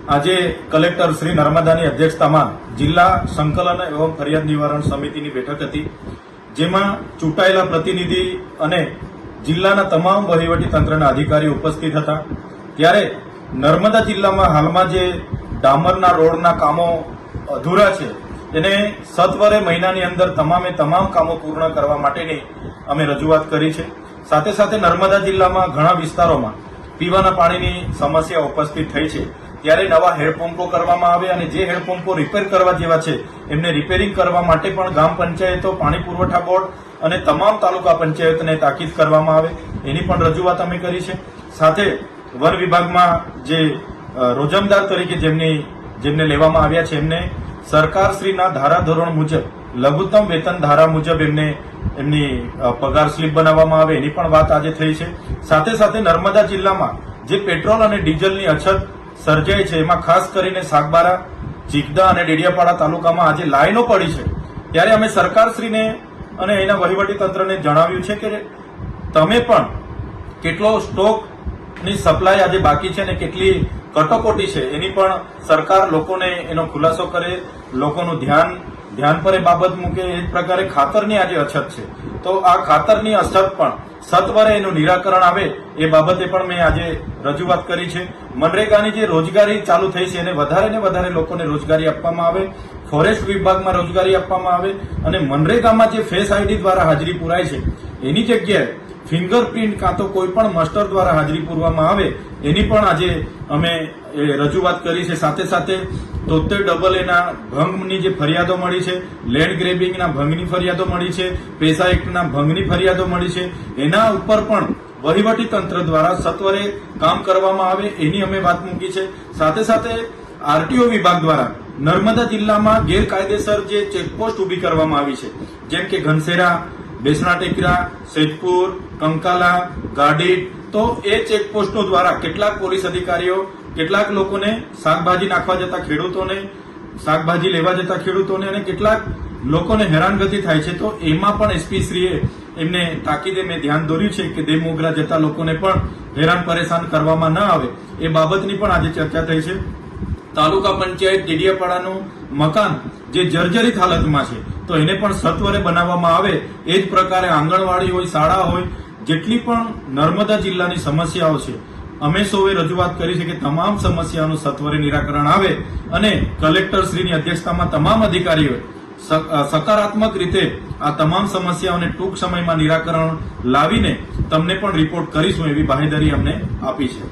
આજે કલેક્ટર શ્રી નર્મદાની અધ્યક્ષતામાં જિલ્લા સંકલન એવં ફરિયાદ નિવારણ સમિતિની બેઠક હતી, જેમાં ચૂંટાયેલા પ્રતિનિધિ અને જિલ્લાના તમામ વહીવટી તંત્રના અધિકારીઓ ઉપસ્થિત હતા. ત્યારે નર્મદા જિલ્લામાં હાલમાં જે ડામરના રોડના કામો અધૂરા છે એને સત્વરે મહિનાની અંદર તમામ કામો પૂર્ણ કરવા માટેની અમે રજૂઆત કરી છે. સાથે સાથે નર્મદા જિલ્લામાં ઘણા વિસ્તારોમાં પીવાના પાણીની સમસ્યા ઉપસ્થિત થઈ છે, ત્યારે નવા હેડપંપો કરવામાં આવે અને જે હેડપંપો રિપેર કરવા જેવા છે એમને રિપેરિંગ કરવા માટે પણ ગ્રામ પંચાયતો, પાણી પુરવઠા બોર્ડ અને તમામ તાલુકા પંચાયતને તાકીદ કરવામાં આવે એની પણ રજૂઆત અમે કરી છે. સાથે વન વિભાગમાં જે રોજમદાર તરીકે જેમને લેવામાં આવ્યા છે એમને સરકારશ્રીના ધારાધોરણ મુજબ લઘુત્તમ વેતન ધારા મુજબ એમની પગાર સ્લીપ બનાવવામાં આવે એની પણ વાત આજે થઈ છે. સાથે સાથે નર્મદા જિલ્લામાં જે પેટ્રોલ અને ડીઝલની અછત સર્જાય છે એમાં ખાસ કરીને સાગબારા, ચીખદા અને ડેડિયાપાડા તાલુકામાં આજે લાઈનો પડી છે. ત્યારે અમે સરકારશ્રીને અને એના વહીવટી તંત્રને જણાવ્યું છે કે તમે પણ કેટલો સ્ટોકની સપ્લાય આજે બાકી છે અને કેટલી કટોકટી છે એની પણ સરકાર લોકોને એનો ખુલાસો કરે, લોકોનું ધ્યાન પર એ બાબત મૂકે. એ જ પ્રકારે ખાતરની આજે અછત છે, તો આ ખાતરની અછત પણ સત્વરે એનું નિરાકરણ આવે એ બાબતે પણ મેં આજે રજૂઆત કરી છે. મનરેગાની જે રોજગારી ચાલુ થઈ છે એને વધારે ને વધારે લોકોને રોજગારી આપવામાં આવે, ફોરેસ્ટ વિભાગમાં રોજગારી આપવામાં આવે અને મનરેગામાં જે ફેસ આઈડી દ્વારા હાજરી પુરાય છે એની જગ્યાએ ફિંગરપ્રિન્ટ કાં તો કોઈ પણ માસ્ટર દ્વારા હાજરી પૂરવામાં આવે એની પણ આજે અમે રજૂઆત કરી છે. સાથે સાથે 73AA ભંગની જે ફરિયાદો મળી છે, લેન્ડ ગ્રેબિંગના ભંગની ફરિયાદો મળી છે, પેસા એક્ટના ભંગની ફરિયાદો મળી છે, એના ઉપર પણ વહીવટી તંત્ર દ્વારા સત્વરે કામ કરવામાં આવે એની અમે વાત મૂકી છે. સાથે સાથે આરટીઓ વિભાગ દ્વારા નર્મદા જિલ્લામાં ગેરકાયદેસર જે ચેકપોસ્ટ ઉભી કરવામાં આવી છે, જેમ કે ઘનસેરા, બેસણા ટેકરા, સેજપુર, કંકાલા, ગાડીટ, તો એ ચેકપોસ્ટો દ્વારા કેટલાક પોલીસ અધિકારીઓ કેટલાક લોકોને શાકભાજી નાખવા જતા ખેડૂતોને, શાકભાજી લેવા જતા ખેડૂતોને અને કેટલાક લોકોને હેરાનગતિ થાય છે. તો એમાં પણ એસપી શ્રીએ એમને તાકીદે મેં ધ્યાન દોર્યું છે કે દેવમોગરા જતા લોકોને પણ હેરાન પરેશાન કરવામાં ન આવે એ બાબતની પણ આજે ચર્ચા થઈ છે. તાલુકા પંચાયત ડેડિયાપાડાનું મકાન જે જર્જરિત હાલતમાં છે તો એને પણ સત્વરે બનાવવામાં આવે. એ જ પ્રકારે આંગણવાડી હોય, શાળા હોય, જેટલી પણ નર્મદા જિલ્લાની સમસ્યાઓ છે અમે સૌએ રજૂઆત કરી છે કે તમામ સમસ્યાઓનું સત્વરે નિરાકરણ આવે અને કલેક્ટરશ્રીની અધ્યક્ષતામાં તમામ અધિકારીઓએ સકારાત્મક રીતે આ તમામ સમસ્યાઓને ટૂંક સમયમાં નિરાકરણ લાવીને તમને પણ રિપોર્ટ કરીશું એવી બાહેધરી અમને આપી છે.